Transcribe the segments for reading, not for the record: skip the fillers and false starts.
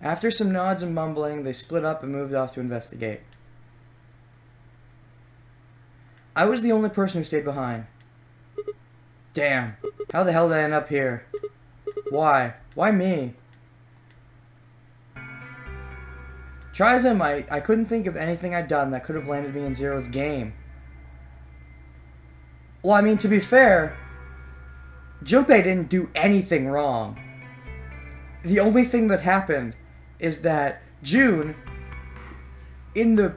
After some nods and mumbling, they split up and moved off to investigate. I was the only person who stayed behind. Damn. How the hell did I end up here? Why? Why me? Try as I might, I couldn't think of anything I'd done that could have landed me in Zero's game. Well, I mean, to be fair, Junpei didn't do anything wrong. The only thing that happened is that June June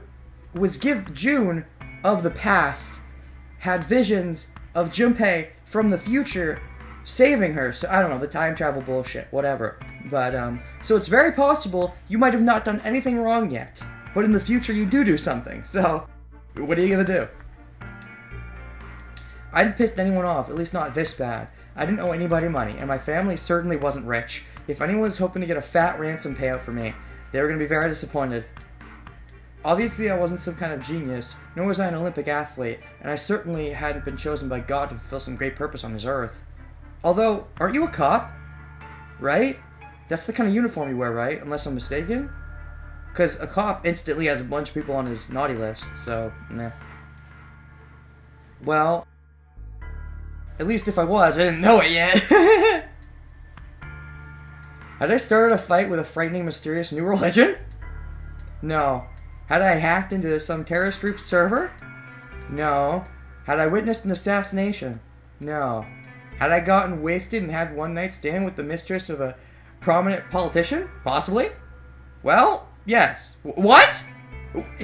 of the past had visions of Junpei from the future saving her. So I don't know, the time travel bullshit, whatever. But so it's very possible you might have not done anything wrong yet, but in the future you do something. So what are you gonna do? I hadn't pissed anyone off, at least not this bad. I didn't owe anybody money, and my family certainly wasn't rich. If anyone was hoping to get a fat ransom payout for me, they were going to be very disappointed. Obviously, I wasn't some kind of genius, nor was I an Olympic athlete, and I certainly hadn't been chosen by God to fulfill some great purpose on his earth. Although, aren't you a cop? Right? That's the kind of uniform you wear, right? Unless I'm mistaken? Because a cop instantly has a bunch of people on his naughty list, so, nah. Well, at least if I was, I didn't know it yet. Had I started a fight with a frightening, mysterious new religion? No. Had I hacked into some terrorist group's server? No. Had I witnessed an assassination? No. Had I gotten wasted and had one night stand with the mistress of a prominent politician? Possibly. Well, yes. What?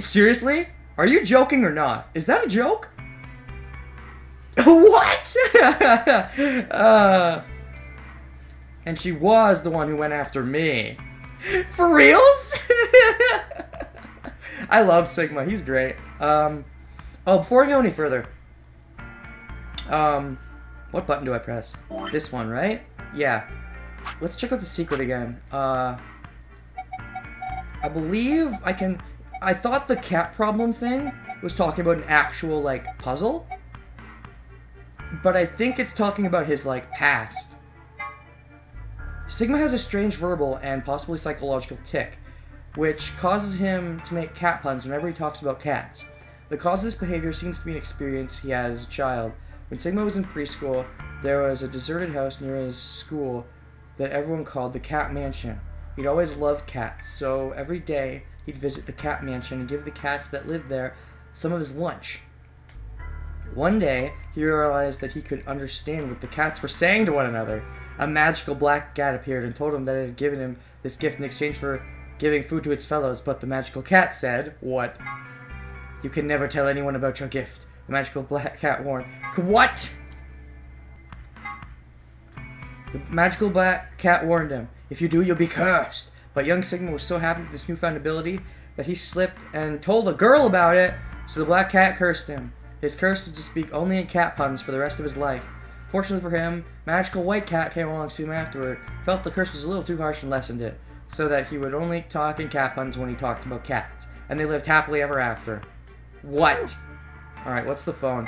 Seriously? Are you joking or not? Is that a joke? What? And she was the one who went after me. For reals? I love Sigma. He's great. Oh, before I go any further, what button do I press? This one, right? Yeah. Let's check out the secret again. I believe I can. I thought the cat problem thing was talking about an actual like puzzle, but I think it's talking about his like past. Sigma has a strange verbal and possibly psychological tic, which causes him to make cat puns whenever he talks about cats. The cause of this behavior seems to be an experience he had as a child. When Sigma was in preschool, there was a deserted house near his school that everyone called the Cat Mansion. He'd always loved cats, so every day he'd visit the Cat Mansion and give the cats that lived there some of his lunch. One day, he realized that he could understand what the cats were saying to one another. A magical black cat appeared and told him that it had given him this gift in exchange for giving food to its fellows, but the magical cat said, "What? You can never tell anyone about your gift." The magical black cat warned. What? The magical black cat warned him, "If you do, you'll be cursed." But young Sigma was so happy with this newfound ability that he slipped and told a girl about it, so the black cat cursed him. His curse was to speak only in cat puns for the rest of his life. Fortunately for him, magical white cat came along soon afterward, felt the curse was a little too harsh and lessened it, so that he would only talk in cat puns when he talked about cats, and they lived happily ever after. What? Alright, what's the phone?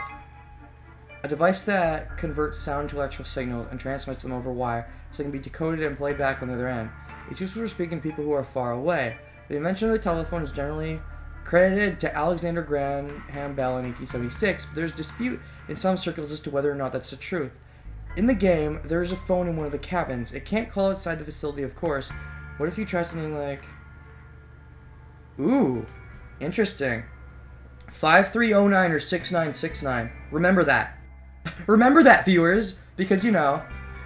A device that converts sound to electrical signals and transmits them over wire so they can be decoded and played back on the other end. It's useful for speaking to people who are far away. The invention of the telephone is generally credited to Alexander Graham Bell in 1876, but there's dispute in some circles as to whether or not that's the truth. In the game, there is a phone in one of the cabins. It can't call outside the facility, of course. What if you try something like... Ooh, interesting. 5309 or 6969. Remember that. Remember that, viewers, because, you know,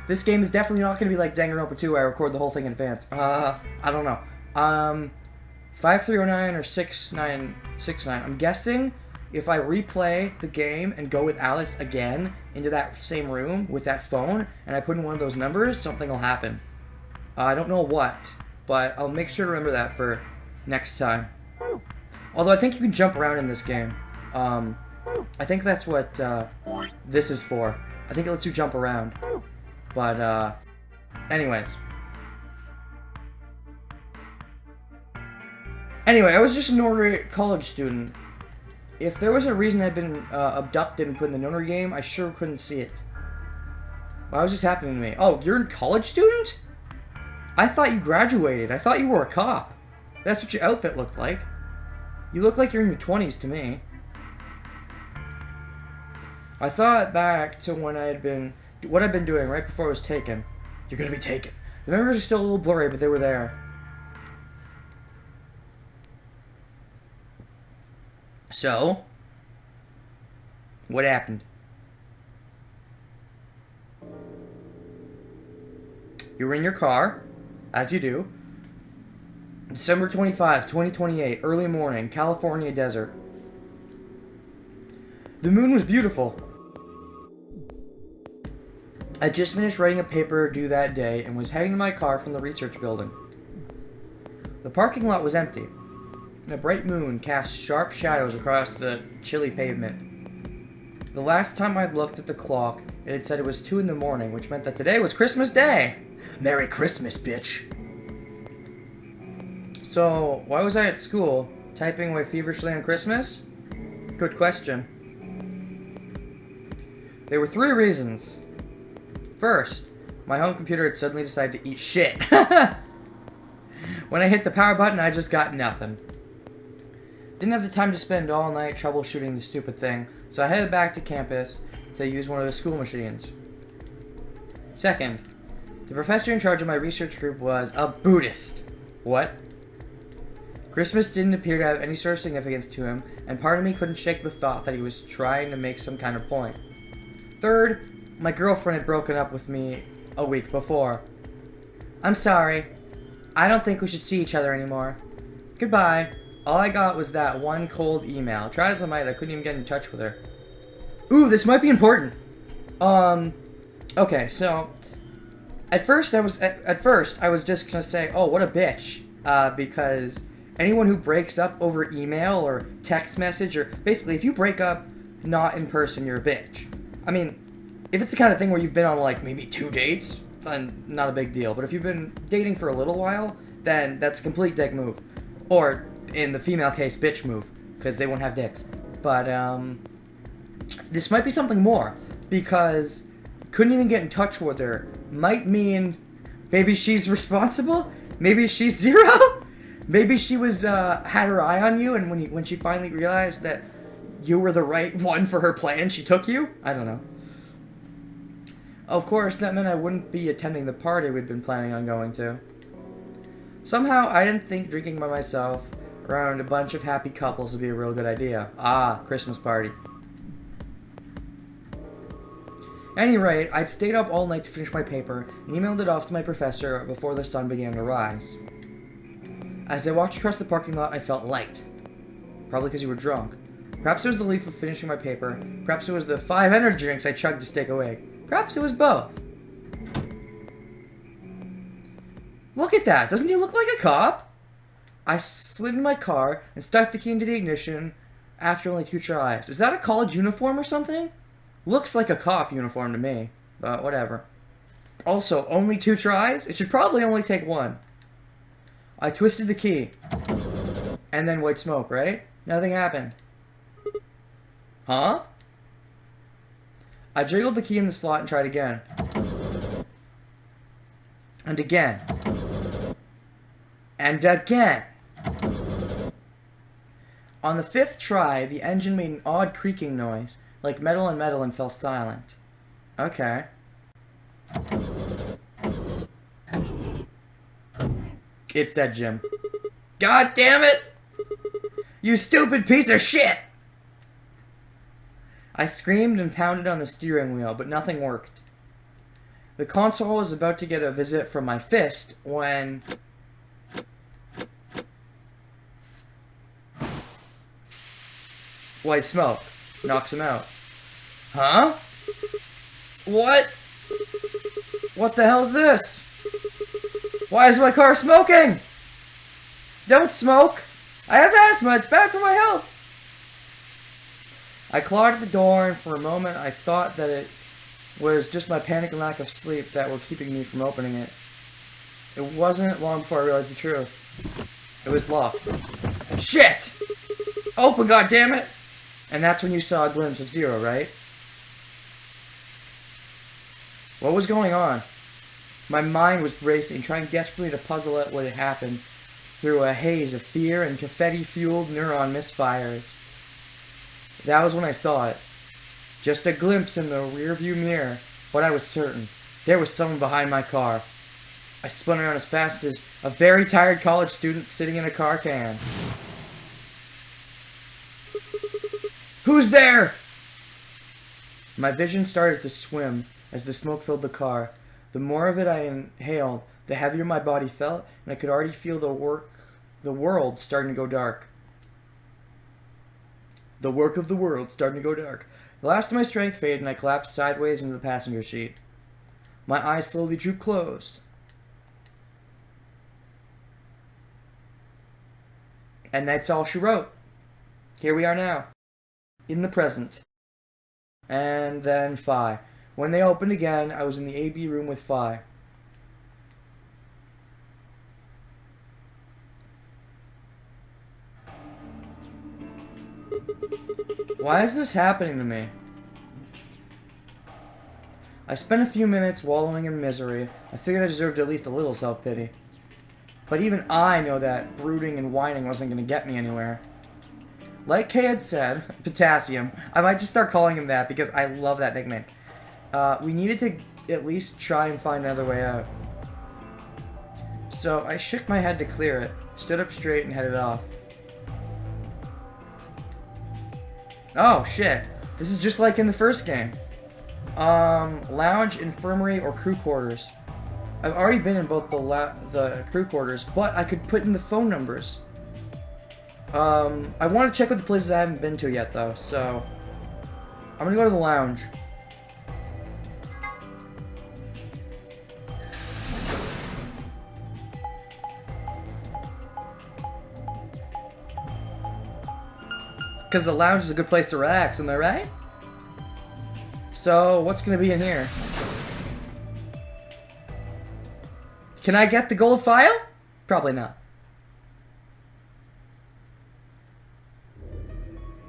this game is definitely not going to be like Danganronpa 2 where I record the whole thing in advance. I don't know. 5309 or 6969. I'm guessing if I replay the game and go with Alice again into that same room with that phone, and I put in one of those numbers, something will happen. I don't know what, but I'll make sure to remember that for next time. Although I think you can jump around in this game. I think that's what this is for. I think it lets you jump around. But, anyways. Anyway, I was just an ordinary college student. If there was a reason I'd been abducted and put in the notary game, I sure couldn't see it. Why was this happening to me? Oh, you're a college student? I thought you graduated. I thought you were a cop. That's what your outfit looked like. You look like you're in your 20s to me. I thought back to when what I'd been doing right before I was taken. You're gonna be taken. The memories are still a little blurry, but they were there. So, what happened? You were in your car, as you do. December 25, 2028, early morning, California desert. The moon was beautiful. I just finished writing a paper due that day and was heading to my car from the research building. The parking lot was empty. A bright moon cast sharp shadows across the chilly pavement. The last time I'd looked at the clock, it had said it was 2 in the morning, which meant that today was Christmas Day! Merry Christmas, bitch! So, why was I at school, typing away feverishly on Christmas? Good question. There were 3 reasons. First, my home computer had suddenly decided to eat shit. When I hit the power button, I just got nothing. Didn't have the time to spend all night troubleshooting the stupid thing, so I headed back to campus to use one of the school machines. Second, the professor in charge of my research group was a Buddhist. What? Christmas didn't appear to have any sort of significance to him, and part of me couldn't shake the thought that he was trying to make some kind of point. Third, my girlfriend had broken up with me a week before. I'm sorry. I don't think we should see each other anymore. Goodbye. All I got was that one cold email. Try as I might, I couldn't even get in touch with her. Ooh, this might be important. Okay, so at first I was just gonna say, oh, what a bitch, because anyone who breaks up over email or text message, or basically if you break up not in person, you're a bitch. I mean, if it's the kind of thing where you've been on like maybe 2 dates, then not a big deal. But if you've been dating for a little while, then that's a complete dick move. Or in the female case, bitch move, because they won't have dicks. But this might be something more, because couldn't even get in touch with her might mean maybe she's responsible, maybe she's zero, maybe she was had her eye on you, and when she finally realized that you were the right one for her plan, she took you. I don't know. Of course, that meant I wouldn't be attending the party we'd been planning on going to. Somehow, I didn't think drinking by myself around a bunch of happy couples would be a real good idea. Ah, Christmas party. At any rate, I'd stayed up all night to finish my paper and emailed it off to my professor before the sun began to rise. As I walked across the parking lot, I felt light. Probably because you were drunk. Perhaps it was the relief of finishing my paper. Perhaps it was the 5 energy drinks I chugged to stay awake. Perhaps it was both. Look at that! Doesn't he look like a cop? I slid in my car and stuck the key into the ignition after only 2 tries. Is that a college uniform or something? Looks like a cop uniform to me, but whatever. Also, only 2 tries? It should probably only take 1. I twisted the key. And then white smoke, right? Nothing happened. Huh? I jiggled the key in the slot and tried again. And again. And again. On the 5th try, the engine made an odd creaking noise, like metal on metal, and fell silent. Okay. It's that Jim. God damn it! You stupid piece of shit! I screamed and pounded on the steering wheel, but nothing worked. The console was about to get a visit from my fist when... white smoke knocks him out. Huh? What? What the hell's this? Why is my car smoking? Don't smoke! I have asthma, it's bad for my health! I clawed at the door, and for a moment I thought that it was just my panic and lack of sleep that were keeping me from opening it. It wasn't long before I realized the truth. It was locked. Shit! Open, goddammit! And that's when you saw a glimpse of Zero, right? What was going on? My mind was racing, trying desperately to puzzle out what had happened through a haze of fear and confetti-fueled neuron misfires. That was when I saw it. Just a glimpse in the rearview mirror, but I was certain. There was someone behind my car. I spun around as fast as a very tired college student sitting in a car can. Who's there? My vision started to swim as the smoke filled the car. The more of it I inhaled, the heavier my body felt, and I could already feel the world starting to go dark. The work of the world starting to go dark. The last of my strength faded, and I collapsed sideways into the passenger seat. My eyes slowly drooped closed. And that's all she wrote. Here we are now. In the present. And then Phi. When they opened again, I was in the AB room with Phi. Why is this happening to me? I spent a few minutes wallowing in misery. I figured I deserved at least a little self-pity. But even I know that brooding and whining wasn't going to get me anywhere. Like Kay had said, Potassium. I might just start calling him that because I love that nickname. We needed to at least try and find another way out. So I shook my head to clear it, stood up straight, and headed off. Oh, shit. This is just like in the first game. Lounge, infirmary, or crew quarters. I've already been in both the crew quarters, but I could put in the phone numbers. I want to check out the places I haven't been to yet, though, so I'm gonna go to the lounge. Because the lounge is a good place to relax, am I right? So, what's gonna be in here? Can I get the gold file? Probably not.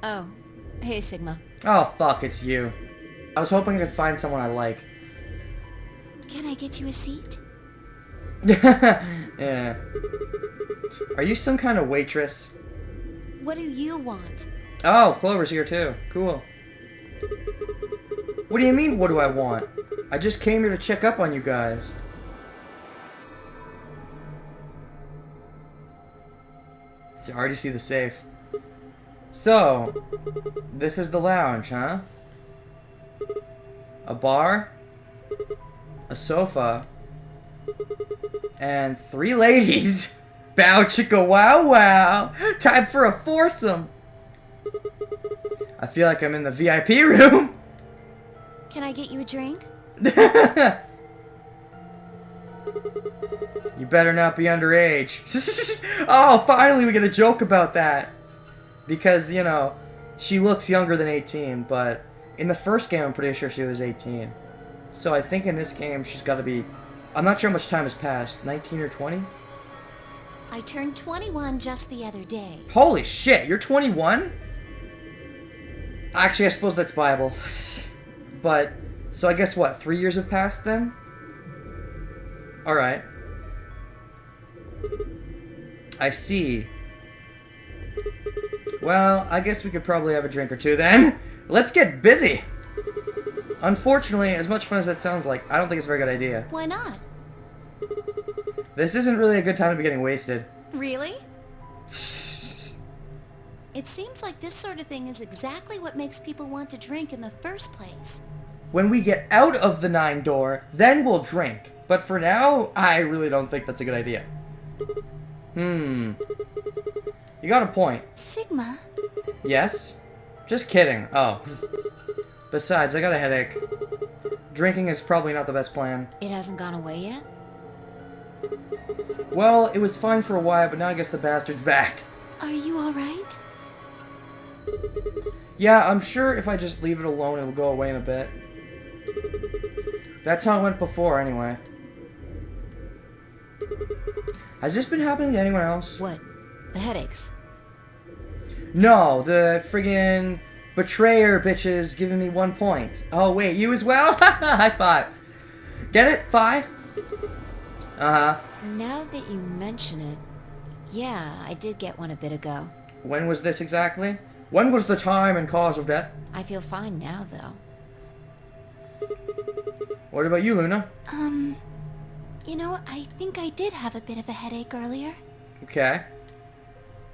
Oh, hey Sigma. Oh fuck, it's you. I was hoping I could find someone I like. Can I get you a seat? Yeah. Are you some kind of waitress? What do you want? Oh, Clover's here too. Cool. What do you mean, what do I want? I just came here to check up on you guys. So I already see the safe. So, this is the lounge, huh? A bar, a sofa, and 3 ladies. Bow chicka wow wow. Time for a foursome. I feel like I'm in the VIP room. Can I get you a drink? You better not be underage. Oh, finally we get a joke about that. Because, you know, she looks younger than 18, but in the first game I'm pretty sure she was 18. So I think in this game she's got to be... I'm not sure how much time has passed. 19 or 20? I turned 21 just the other day. Holy shit, you're 21? Actually, I suppose that's viable. But, so I guess what, 3 years have passed then? Alright. I see. Well, I guess we could probably have a drink or two then. Let's get busy! Unfortunately, as much fun as that sounds like, I don't think it's a very good idea. Why not? This isn't really a good time to be getting wasted. Really? It seems like this sort of thing is exactly what makes people want to drink in the first place. When we get out of the 9 door, then we'll drink. But for now, I really don't think that's a good idea. You got a point. Sigma? Yes? Just kidding. Oh. Besides, I got a headache. Drinking is probably not the best plan. It hasn't gone away yet? Well, it was fine for a while, but now I guess the bastard's back. Are you alright? Yeah, I'm sure if I just leave it alone, it'll go away in a bit. That's how it went before, anyway. Has this been happening to anyone else? What? The headaches? No, the friggin' betrayer bitches giving me 1 point. Oh, wait, you as well? High five. Get it? 5? Uh-huh. Now that you mention it, yeah, I did get one a bit ago. When was this exactly? When was the time and cause of death? I feel fine now, though. What about you, Luna? You know, I think I did have a bit of a headache earlier. Okay.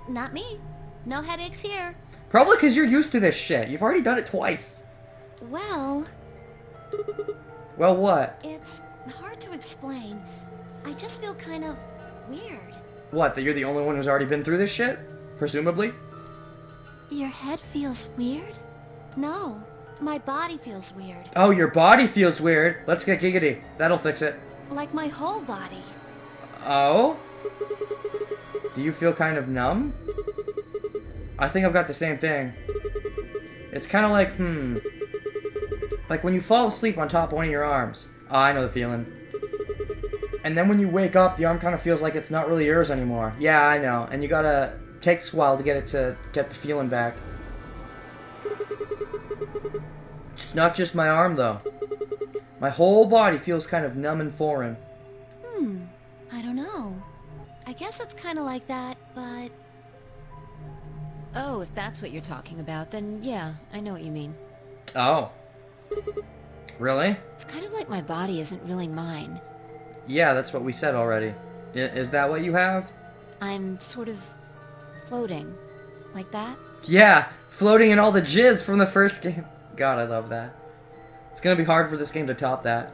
Not me. No headaches here. Probably because you're used to this shit. You've already done it twice. Well... Well, what? It's hard to explain. I just feel kind of weird. What, that you're the only one who's already been through this shit? Presumably? Your head feels weird? No, my body feels weird. Oh, your body feels weird. Let's get giggity. That'll fix it. Like my whole body. Oh? Do you feel kind of numb? I think I've got the same thing. It's kind of like, like when you fall asleep on top of one of your arms. Oh, I know the feeling. And then when you wake up, the arm kind of feels like it's not really yours anymore. Yeah, I know. And you gotta... takes a while to get the feeling back. It's not just my arm, though. My whole body feels kind of numb and foreign. I don't know. I guess it's kind of like that, but... Oh, if that's what you're talking about, then yeah, I know what you mean. Oh. Really? It's kind of like my body isn't really mine. Yeah, that's what we said already. Is that what you have? I'm sort of floating. Like that? Yeah, floating in all the jizz from the first game. God, I love that. It's gonna be hard for this game to top that.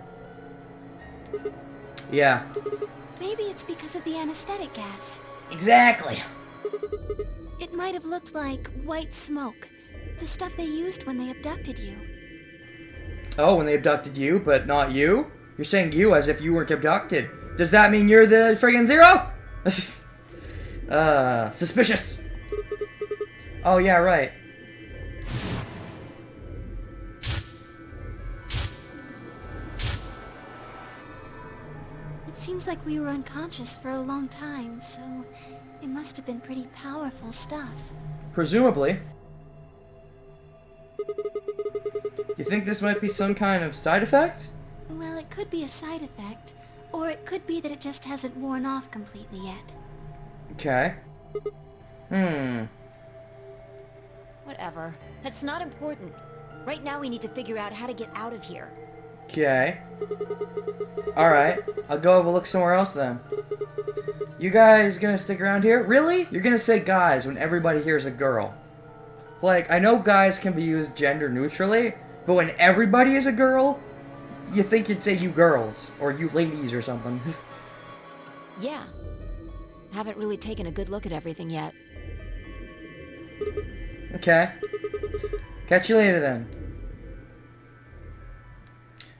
Yeah. Maybe it's because of the anesthetic gas. Exactly. It might have looked like white smoke. The stuff they used when they abducted you. Oh, when they abducted you, but not you? You're saying you as if you weren't abducted. Does that mean you're the friggin' zero? Suspicious. Oh, yeah, right. It seems like we were unconscious for a long time, so it must have been pretty powerful stuff. Presumably. You think this might be some kind of side effect? Well, it could be a side effect, or it could be that it just hasn't worn off completely yet. Okay. Whatever. That's not important. Right now we need to figure out how to get out of here. Okay. Alright, I'll go have a look somewhere else then. You guys gonna stick around here? Really? You're gonna say guys when everybody here is a girl. Like, I know guys can be used gender neutrally, but when everybody is a girl, you think you'd say you girls, or you ladies or something. Yeah. Haven't really taken a good look at everything yet. Okay. Catch you later then.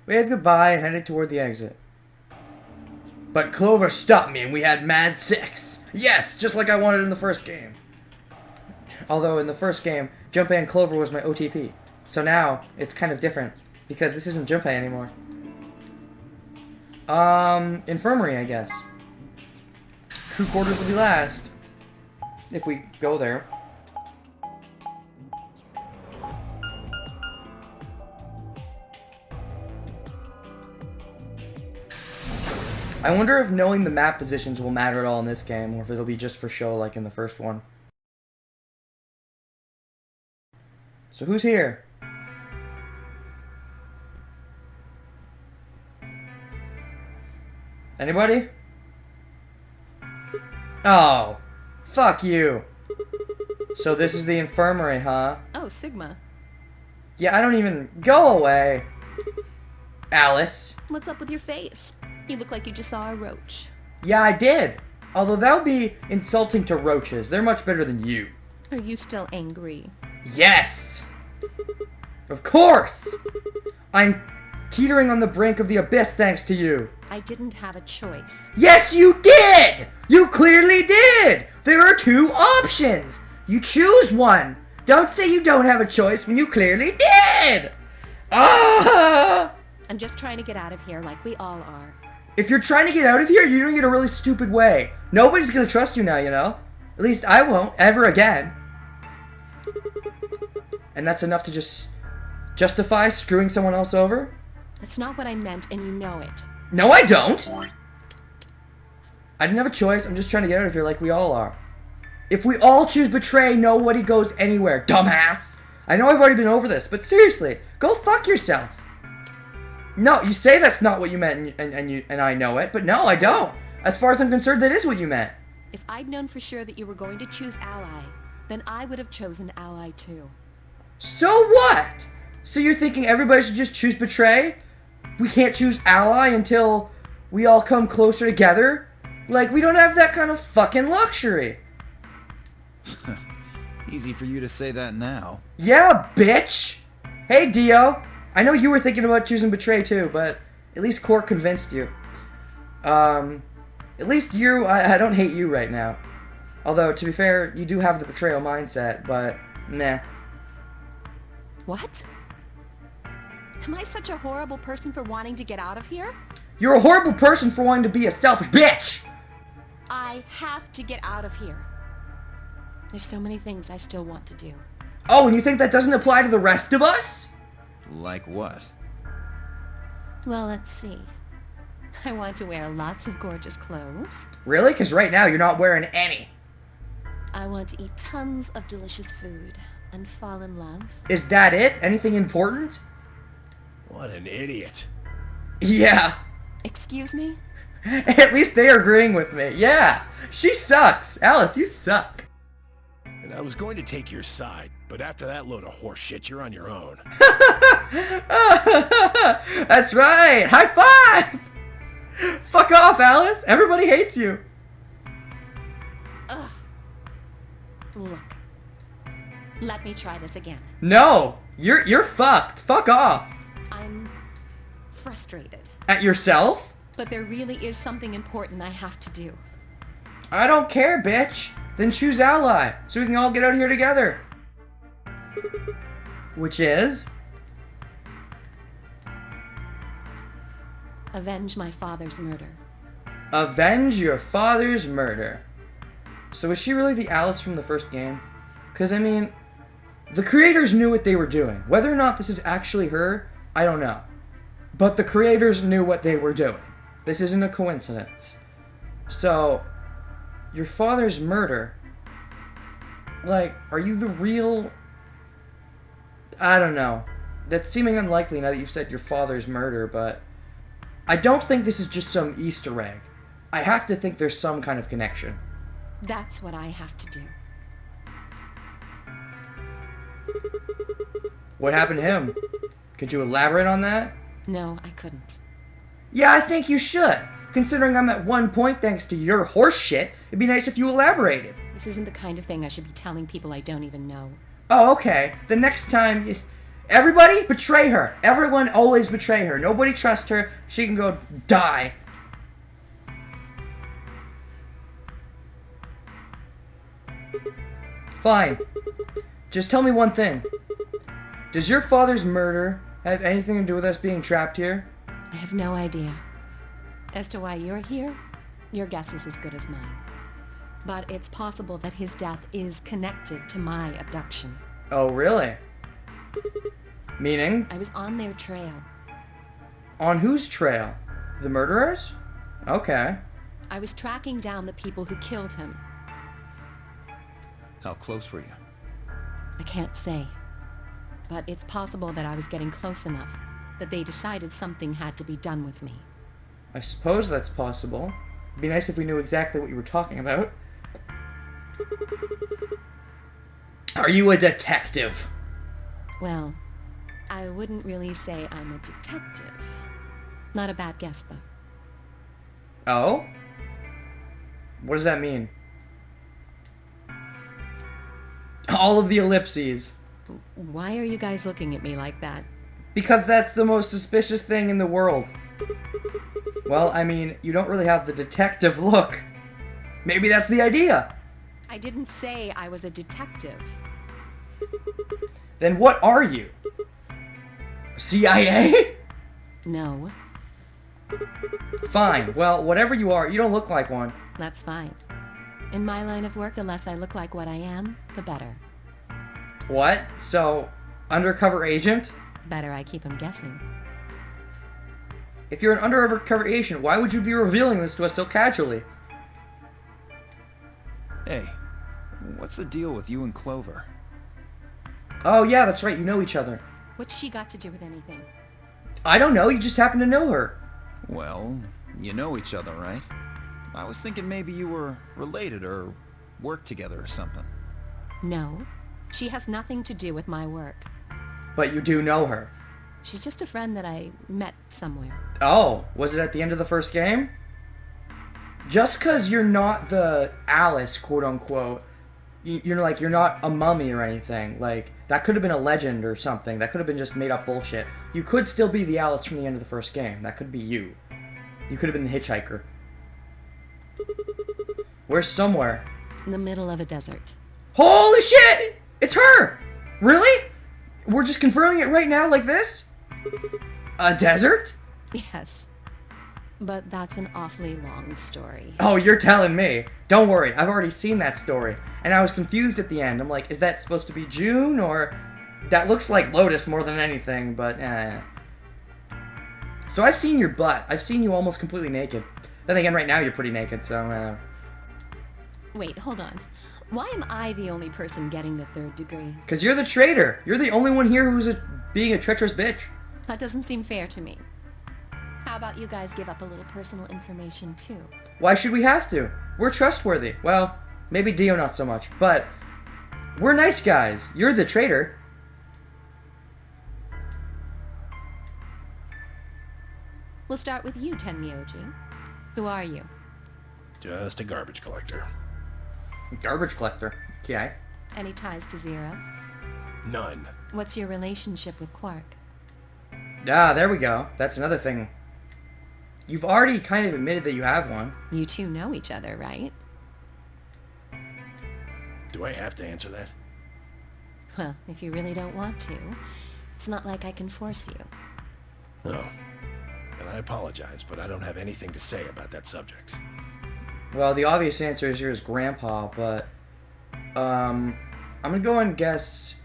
We waved goodbye and headed toward the exit. But Clover stopped me and we had mad sex. Yes, just like I wanted in the first game. Although in the first game, Junpei and Clover was my OTP. So now, it's kind of different. Because this isn't Junpei anymore. Infirmary, I guess. Crew quarters will be last. If we go there. I wonder if knowing the map positions will matter at all in this game, or if it'll be just for show like in the first one. So who's here? Anybody? Oh, fuck you. So this is the infirmary, huh? Oh, Sigma. Yeah, I don't even... Go away. Alice. What's up with your face? You look like you just saw a roach. Yeah, I did. Although that would be insulting to roaches. They're much better than you. Are you still angry? Yes! Of course! I'm teetering on the brink of the abyss thanks to you. I didn't have a choice. Yes, you did! You clearly did! There are two options. You choose one. Don't say you don't have a choice when you clearly did! Ah! I'm just trying to get out of here like we all are. If you're trying to get out of here, you're doing it a really stupid way. Nobody's gonna trust you now, you know? At least I won't, ever again. And that's enough to just justify screwing someone else over? That's not what I meant, and you know it. No, I don't! I didn't have a choice. I'm just trying to get out of here like we all are. If we all choose betray, nobody goes anywhere, dumbass. I know I've already been over this, but seriously, go fuck yourself. No, you say that's not what you meant, and I know it, but no, I don't. As far as I'm concerned, that is what you meant. If I'd known for sure that you were going to choose ally, then I would have chosen ally too. So what? So you're thinking everybody should just choose betray? We can't choose ally until we all come closer together? Like, we don't have that kind of fucking luxury. Easy for you to say that now. Yeah, bitch! Hey, Dio. I know you were thinking about choosing betray too, but at least Cork convinced you. At least you, I don't hate you right now. Although, to be fair, you do have the betrayal mindset, but nah. What? Am I such a horrible person for wanting to get out of here? You're a horrible person for wanting to be a selfish bitch! I have to get out of here. There's so many things I still want to do. Oh, and you think that doesn't apply to the rest of us? Like what? Well, let's see. I want to wear lots of gorgeous clothes. Really? Because right now you're not wearing any. I want to eat tons of delicious food and fall in love. Is that it? Anything important? What an idiot. Yeah. Excuse me? At least they're agreeing with me. Yeah. She sucks. Alice, you suck. And I was going to take your side, but after that load of horse shit, you're on your own. That's right. High five. Fuck off, Alice. Everybody hates you. Ugh. Look. Let me try this again. No. You're fucked. Fuck off. I'm frustrated. At yourself? But there really is something important I have to do. I don't care, bitch. Then choose ally, so we can all get out of here together. Which is? Avenge my father's murder. Avenge your father's murder. So is she really the Alice from the first game? Because, I mean, the creators knew what they were doing. Whether or not this is actually her, I don't know. But the creators knew what they were doing. This isn't a coincidence. So, your father's murder, like, are you the real... I don't know. That's seeming unlikely now that you've said your father's murder, but I don't think this is just some Easter egg. I have to think there's some kind of connection. That's what I have to do. What happened to him? Could you elaborate on that? No, I couldn't. Yeah, I think you should. Considering I'm at one point thanks to your horse shit, it'd be nice if you elaborated. This isn't the kind of thing I should be telling people I don't even know. Oh, okay. The next time... Everybody, betray her. Everyone always betray her. Nobody trust her. She can go die. Fine. Just tell me one thing. Does your father's murder have anything to do with us being trapped here? I have no idea. As to why you're here, your guess is as good as mine. But it's possible that his death is connected to my abduction. Oh, really? Meaning? I was on their trail. On whose trail? The murderers? Okay. I was tracking down the people who killed him. How close were you? I can't say. But it's possible that I was getting close enough that they decided something had to be done with me. I suppose that's possible. It'd be nice if we knew exactly what you were talking about. Are you a detective? Well, I wouldn't really say I'm a detective. Not a bad guess, though. Oh? What does that mean? All of the ellipses. Why are you guys looking at me like that? Because that's the most suspicious thing in the world. Well, I mean, you don't really have the detective look. Maybe that's the idea. I didn't say I was a detective. Then what are you? CIA? No. Fine. Well, whatever you are, you don't look like one. That's fine. In my line of work, the less I look like what I am, the better. What? So, undercover agent? Better I keep him guessing. If you're an undercover agent, why would you be revealing this to us so casually? Hey, what's the deal with you and Clover? Oh yeah, that's right, you know each other. What's she got to do with anything? I don't know, you just happen to know her. Well, you know each other, right? I was thinking maybe you were related or worked together or something. No. She has nothing to do with my work. But you do know her. She's just a friend that I met somewhere. Oh, was it at the end of the first game? Just because you're not the Alice, quote-unquote, you're not a mummy or anything. Like, that could have been a legend or something. That could have been just made-up bullshit. You could still be the Alice from the end of the first game. That could be you. You could have been the hitchhiker. Where's somewhere? In the middle of a desert. Holy shit! It's her! Really? We're just confirming it right now like this? A desert? Yes. But that's an awfully long story. Oh, you're telling me. Don't worry, I've already seen that story. And I was confused at the end. I'm like, is that supposed to be June, or... That looks like Lotus more than anything, but So I've seen your butt. I've seen you almost completely naked. Then again, right now you're pretty naked, so... Wait, hold on. Why am I the only person getting the 3rd degree? Because you're the traitor. You're the only one here who's being a treacherous bitch. That doesn't seem fair to me. How about you guys give up a little personal information, too? Why should we have to? We're trustworthy. Well, maybe Dio not so much, but... We're nice guys. You're the traitor. We'll start with you, Tenmyoji. Who are you? Just a garbage collector. Garbage collector. Okay. Any ties to Zero? None. What's your relationship with Quark? Ah, there we go. That's another thing. You've already kind of admitted that you have one. You two know each other, right? Do I have to answer that? Well, if you really don't want to, it's not like I can force you. No. And I apologize, but I don't have anything to say about that subject. Well, the obvious answer is yours, Grandpa, but... I'm gonna go and guess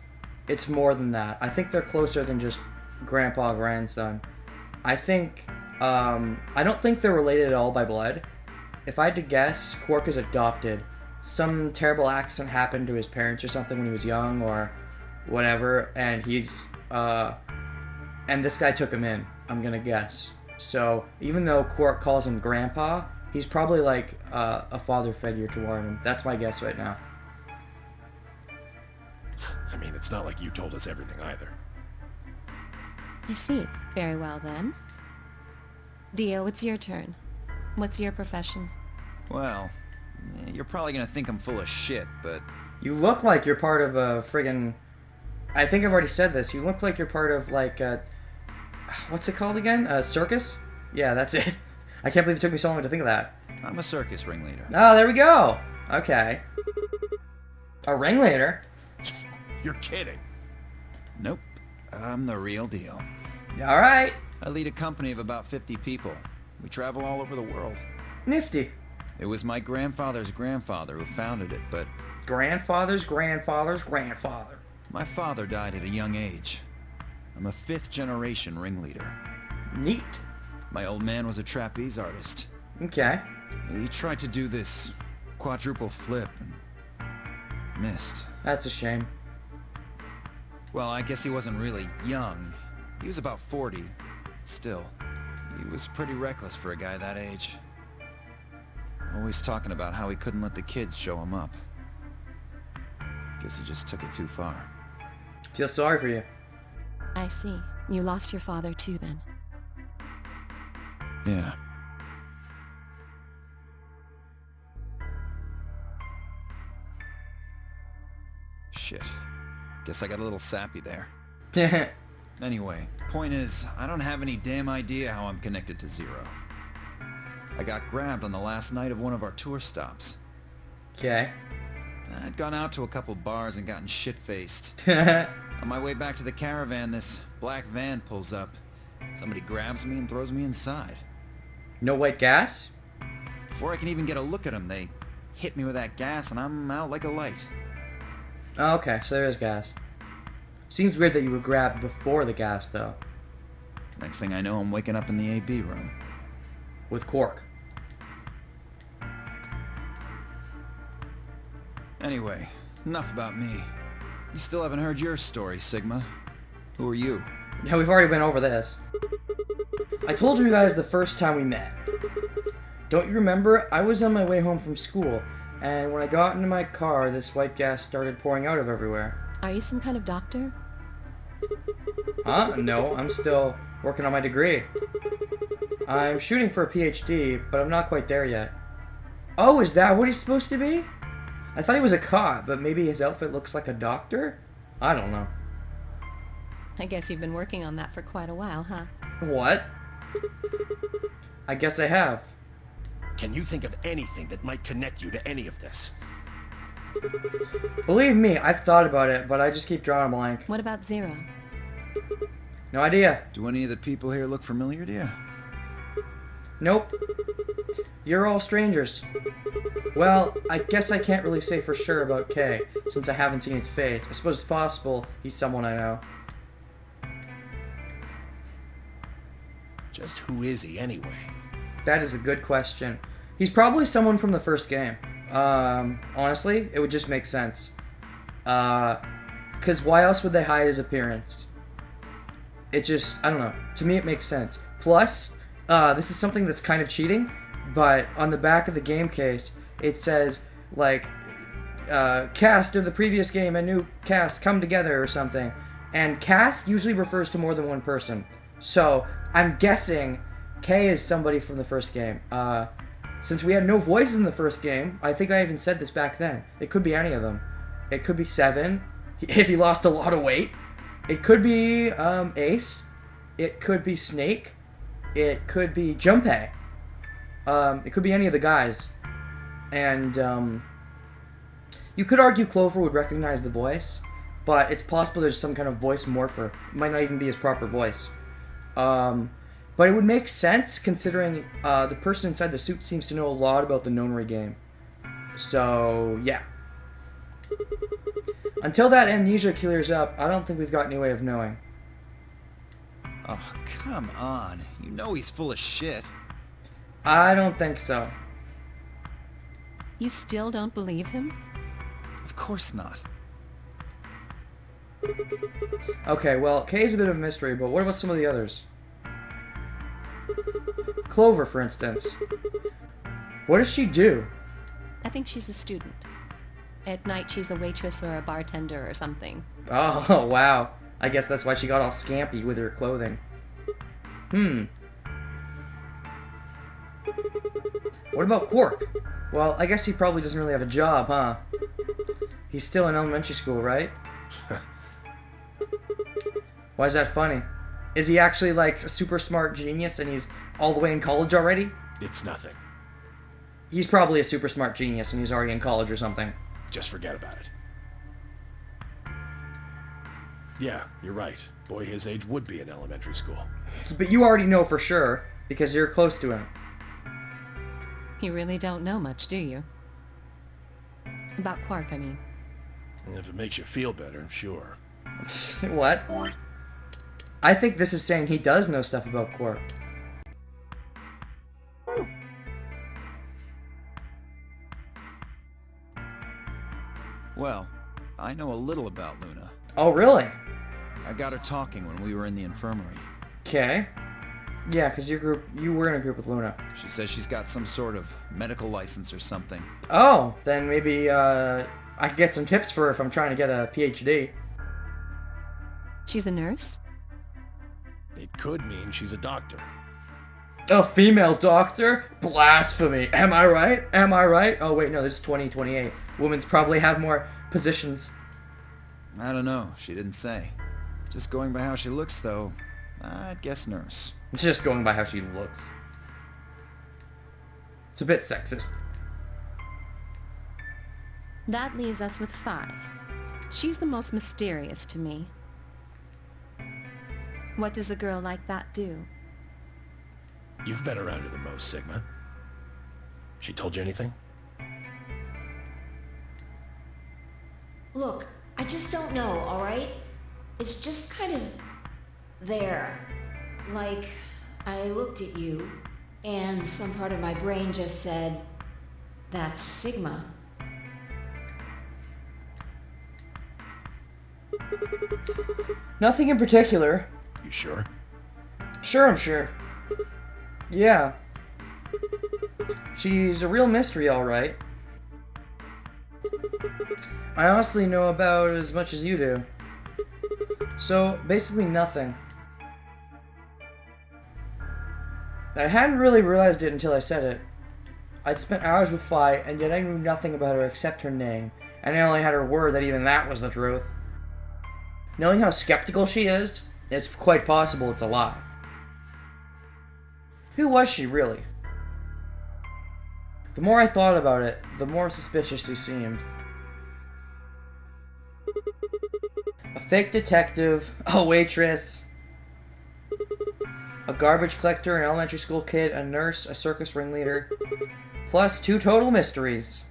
it's more than that. I think they're closer than just grandpa, grandson. I think, I don't think they're related at all by blood. If I had to guess, Quark is adopted. Some terrible accident happened to his parents or something when he was young, or whatever, and he's, and this guy took him in, I'm gonna guess. So, even though Quark calls him Grandpa, he's probably like, a father figure toward him. That's my guess right now. I mean, it's not like you told us everything either. I see. Very well, then. Dio, it's your turn. What's your profession? Well, you're probably gonna think I'm full of shit, but... You look like you're part of a friggin'... I think I've already said this. You look like you're part of, like, what's it called again? A circus? Yeah, that's it. I can't believe it took me so long to think of that. I'm a circus ringleader. Oh, there we go. Okay. A ringleader? You're kidding. Nope. I'm the real deal. Alright. I lead a company of about 50 people. We travel all over the world. Nifty. It was my grandfather's grandfather who founded it, but... Grandfather's grandfather's grandfather. My father died at a young age. I'm a 5th generation ringleader. Neat. My old man was a trapeze artist. Okay. He tried to do this quadruple flip and missed. That's a shame. Well, I guess he wasn't really young. He was about 40. Still, he was pretty reckless for a guy that age. Always talking about how he couldn't let the kids show him up. Guess he just took it too far. Feel sorry for you. I see. You lost your father too, then. Yeah. Shit. Guess I got a little sappy there. Anyway, point is, I don't have any damn idea how I'm connected to Zero. I got grabbed on the last night of one of our tour stops. Okay. I'd gone out to a couple bars and gotten shit-faced. On my way back to the caravan, this black van pulls up. Somebody grabs me and throws me inside. No white gas? Before I can even get a look at them, they hit me with that gas and I'm out like a light. Oh, okay, so there is gas. Seems weird that you were grabbed before the gas, though. Next thing I know, I'm waking up in the AB room. With Quark. Anyway, enough about me. You still haven't heard your story, Sigma. Who are you? Yeah, we've already been over this. I told you guys the first time we met. Don't you remember? I was on my way home from school, and when I got into my car, this white gas started pouring out of everywhere. Are you some kind of doctor? Huh? No, I'm still working on my degree. I'm shooting for a PhD, but I'm not quite there yet. Oh, is that what he's supposed to be? I thought he was a cop, but maybe his outfit looks like a doctor? I don't know. I guess you've been working on that for quite a while, huh? What? I guess I have. Can you think of anything that might connect you to any of this? Believe me, I've thought about it, but I just keep drawing a blank. What about Zero? No idea. Do any of the people here look familiar to you? Nope. You're all strangers. Well, I guess I can't really say for sure about Kay, since I haven't seen his face. I suppose it's possible he's someone I know. Just who is he anyway? That is a good question. He's probably someone from the first game. Honestly, it would just make sense. Because why else would they hide his appearance? It just, I don't know. To me, it makes sense. Plus, this is something that's kind of cheating, but on the back of the game case, it says, like, cast of the previous game and new cast come together or something. And cast usually refers to more than one person. So, I'm guessing Kay is somebody from the first game. Since we had no voices in the first game, I think I even said this back then. It could be any of them. It could be Seven, if he lost a lot of weight. It could be Ace. It could be Snake. It could be Junpei. It could be any of the guys. And you could argue Clover would recognize the voice, but it's possible there's some kind of voice morpher. It might not even be his proper voice. But it would make sense considering the person inside the suit seems to know a lot about the Nonary game. So, yeah. Until that amnesia clears up, I don't think we've got any way of knowing. Oh, come on. You know he's full of shit. I don't think so. You still don't believe him? Of course not. Okay, well, Kay's a bit of a mystery, but what about some of the others? Clover, for instance. What does she do? I think she's a student. At night, she's a waitress or a bartender or something. Oh, wow. I guess that's why she got all scampy with her clothing. What about Quark? Well, I guess he probably doesn't really have a job, huh? He's still in elementary school, right? Why is that funny? Is he actually, like, a super smart genius and he's all the way in college already? It's nothing. He's probably a super smart genius and he's already in college or something. Just forget about it. Yeah, you're right. Boy his age would be in elementary school. But you already know for sure, because you're close to him. You really don't know much, do you? About Quark, I mean. And if it makes you feel better, sure. What? I think this is saying he does know stuff about Quark. Well, I know a little about Luna. Oh, really? I got her talking when we were in the infirmary. Okay. Yeah, because you were in a group with Luna. She says she's got some sort of medical license or something. Oh, then maybe I could get some tips for her if I'm trying to get a PhD. She's a nurse? It could mean she's a doctor. A female doctor? Blasphemy. Am I right? Am I right? Oh, wait, no, this is 2028. Women's probably have more positions. I don't know. She didn't say. Just going by how she looks, though, I'd guess nurse. Just going by how she looks. It's a bit sexist. That leaves us with Phi. She's the most mysterious to me. What does a girl like that do? You've been around her the most, Sigma. She told you anything? Look, I just don't know, alright? It's just kind of there. Like, I looked at you, and some part of my brain just said, that's Sigma. Nothing in particular. You sure? Sure, I'm sure. Yeah. She's a real mystery, alright. I honestly know about as much as you do. So, basically nothing. I hadn't really realized it until I said it. I'd spent hours with Fi, and yet I knew nothing about her except her name, and I only had her word that even that was the truth. Knowing how skeptical she is, it's quite possible it's a lie. Who was she, really? The more I thought about it, the more suspicious she seemed. A fake detective, a waitress, a garbage collector, an elementary school kid, a nurse, a circus ringleader, plus 2 total mysteries.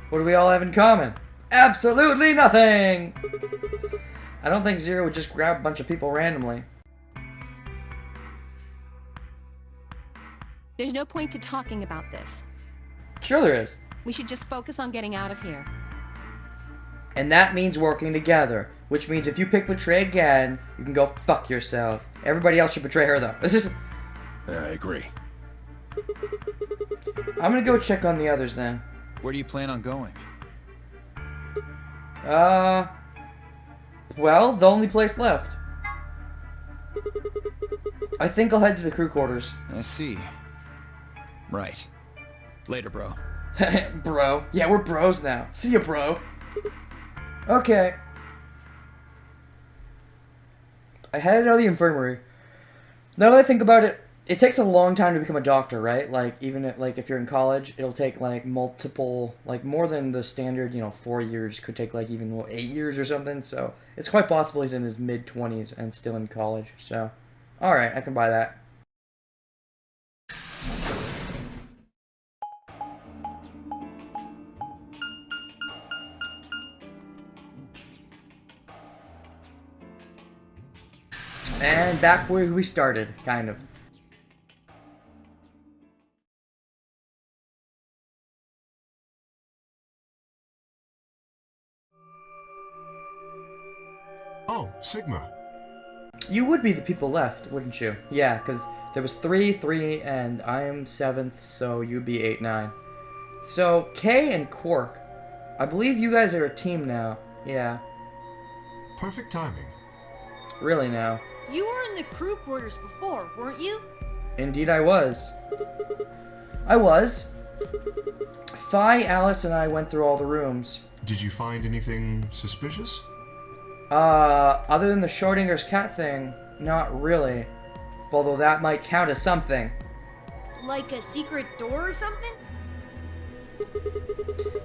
What do we all have in common? Absolutely nothing! I don't think Zero would just grab a bunch of people randomly. There's no point to talking about this. Sure there is. We should just focus on getting out of here. And that means working together. Which means if you pick betray again, you can go fuck yourself. Everybody else should betray her though. This is... I agree. I'm gonna go check on the others then. Where do you plan on going? Well, the only place left. I think I'll head to the crew quarters. I see. Right. Later, bro. Bro. Yeah, we're bros now. See ya, bro. Okay. I headed out of the infirmary. Now that I think about it, it takes a long time to become a doctor, right? Like, even if you're in college, it'll take, like, multiple, like, more than the standard, 4 years. Could take, like, even 8 years or something. So, it's quite possible he's in his mid-20s and still in college. So, alright, I can buy that. And back where we started, kind of. Oh, Sigma. You would be the people left, wouldn't you? Yeah, because there was 3, and I am 7th, so you'd be 8, 9. So, Kay and Quark, I believe you guys are a team now. Yeah. Perfect timing. Really now. You were in the crew quarters before, weren't you? Indeed I was. I was. Fi, Alice, and I went through all the rooms. Did you find anything suspicious? Other than the Schrodinger's cat thing, not really. Although that might count as something. Like a secret door or something?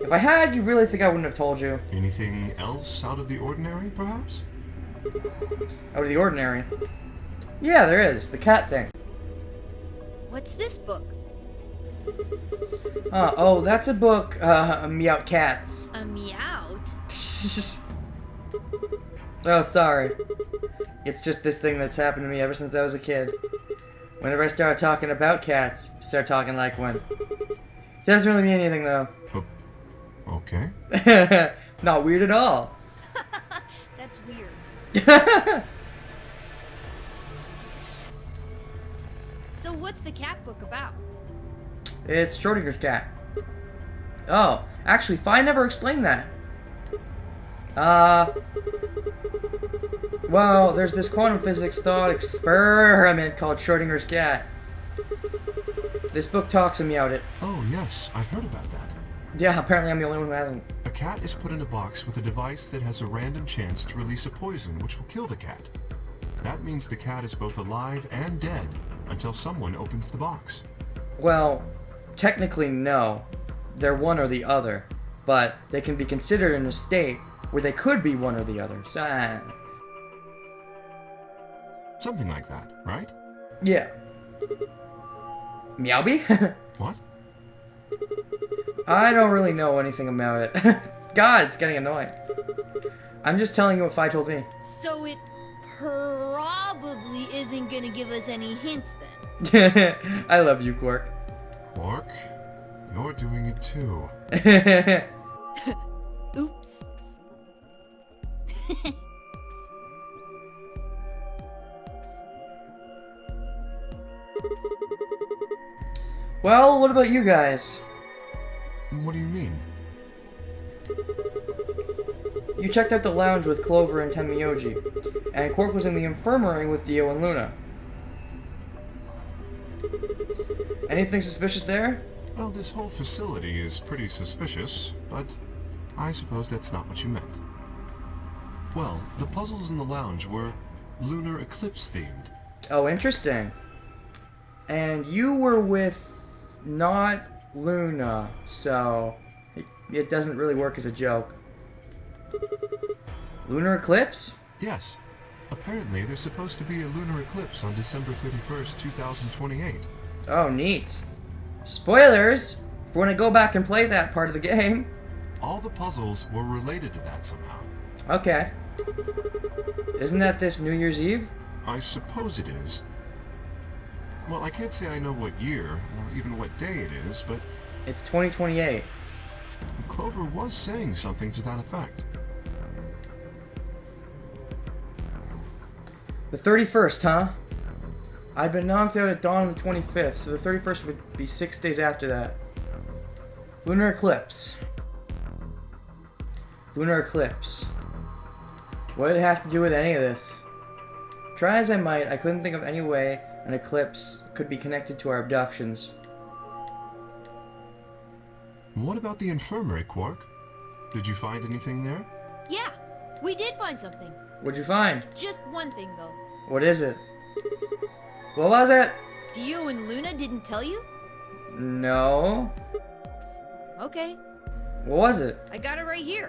If I had, you really think I wouldn't have told you? Anything else out of the ordinary, perhaps? Out of the ordinary? Yeah, there is. The cat thing. What's this book? Oh, that's a book, Meow Cats. A meowed? Oh, sorry. It's just this thing that's happened to me ever since I was a kid. Whenever I start talking about cats, I start talking like one. It doesn't really mean anything, though. Okay. Not weird at all. That's weird. So what's the cat book about? It's Schrodinger's cat. Oh, actually, Fi never explained that. Well, there's this quantum physics thought experiment called Schrodinger's cat. This book talks about it. Oh, yes, I've heard about that. Yeah, apparently I'm the only one who hasn't. A cat is put in a box with a device that has a random chance to release a poison which will kill the cat. That means the cat is both alive and dead until someone opens the box. Well, technically no. They're one or the other. But they can be considered in a state where they could be one or the other. So, Something like that, right? yeah. Meowby? What? I don't really know anything about it. God, it's getting annoying. I'm just telling you what Fi told me. So it probably isn't gonna give us any hints then. I love you, Quark. Quark, you're doing it too. Oops. Well, what about you guys? What do you mean? You checked out the lounge with Clover and Tenmyoji, and Quark was in the infirmary with Dio and Luna. Anything suspicious there? Well, this whole facility is pretty suspicious, but I suppose that's not what you meant. Well, the puzzles in the lounge were lunar eclipse themed. Oh, interesting. And you were with not Luna, so it doesn't really work as a joke. Lunar eclipse? Yes. Apparently, there's supposed to be a lunar eclipse on December 31st, 2028. Oh, neat. Spoilers for when I go back and play that part of the game. All the puzzles were related to that somehow. Okay. Isn't that this New Year's Eve? I suppose it is. Well, I can't say I know what year, or even what day it is, but It's 2028. Clover was saying something to that effect. The 31st, huh? I've been knocked out at dawn on the 25th, so the 31st would be 6 days after that. Lunar eclipse. Lunar eclipse. What did it have to do with any of this? Try as I might, I couldn't think of any way an eclipse could be connected to our abductions. What about the infirmary, Quark? Did you find anything there? Yeah, we did find something. What'd you find? Just one thing, though. What is it? What was it? Dio and Luna didn't tell you? No. Okay, What was it? I got it right here.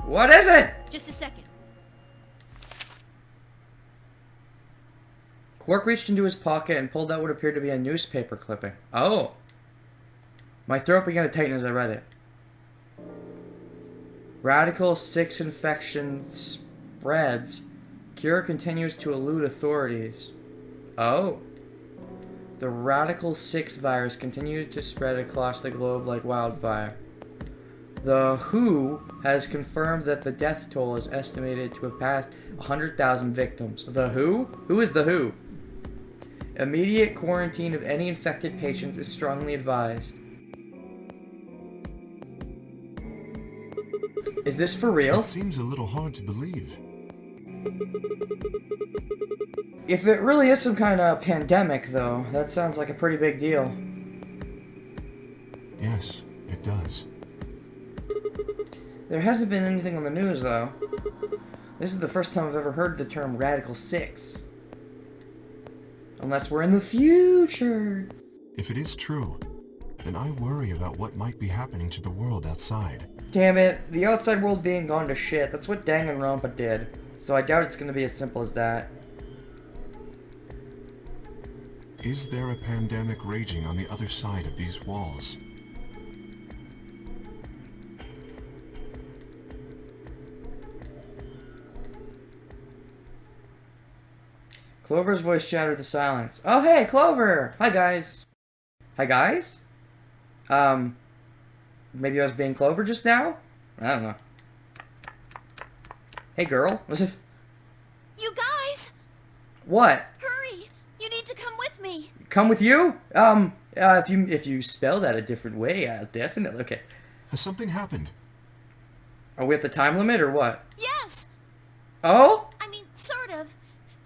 What is it? Just a second. Quark reached into his pocket and pulled out what appeared to be a newspaper clipping. Oh. My throat began to tighten as I read it. Radical 6 infection spreads. Cure continues to elude authorities. Oh. The Radical 6 virus continues to spread across the globe like wildfire. The WHO has confirmed that the death toll is estimated to have passed 100,000 victims. The WHO? Who is the WHO? Immediate quarantine of any infected patients is strongly advised. Is this for real? It seems a little hard to believe. If it really is some kind of pandemic, though, that sounds like a pretty big deal. Yes, it does. There hasn't been anything on the news, though. This is the first time I've ever heard the term Radical 6. Unless we're in the future. If it is true, then I worry about what might be happening to the world outside. Damn it, the outside world being gone to shit. That's what Danganronpa did. So I doubt it's gonna be as simple as that. Is there a pandemic raging on the other side of these walls? Clover's voice shattered the silence. Oh, hey, Clover! Hi, guys. Hi, guys? Maybe I was being Clover just now? I don't know. Hey, girl. What's this? You guys! What? Hurry! You need to come with me! Come with you? If you spell that a different way, definitely. Okay. Has something happened? Are we at the time limit or what? Yes! Oh? I mean, sort of.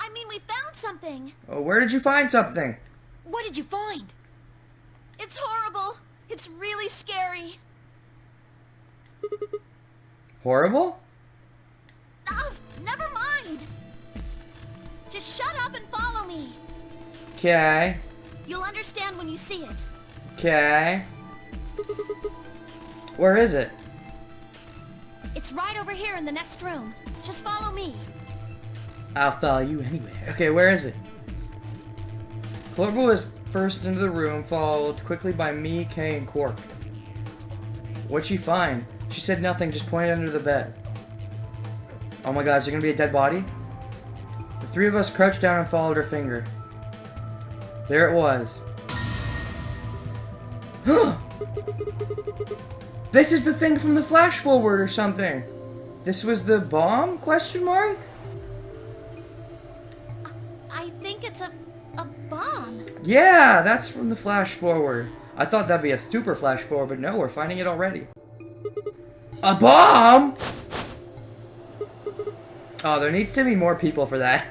I mean, we found something. Oh, where did you find something? What did you find? It's horrible. It's really scary. Horrible? Oh, never mind. Just shut up and follow me. Okay. You'll understand when you see it. Okay. Where is it? It's right over here in the next room. Just follow me. I'll follow you anyway. Okay, where is it? Clover was first into the room, followed quickly by me, Kay, and Quark. What'd she find? She said nothing, just pointed under the bed. Oh my god, is there gonna be a dead body? The three of us crouched down and followed her finger. There it was. This is the thing from the flash forward or something. This was the bomb? Question mark? I think it's a bomb. Yeah, that's from the flash forward. I thought that'd be a super flash forward, but no, we're finding it already. A bomb? Oh, there needs to be more people for that.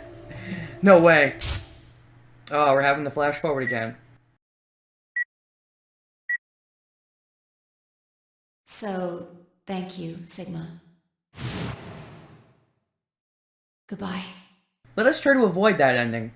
No way. Oh, we're having the flash forward again. So, thank you, Sigma. Goodbye. Let us try to avoid that ending.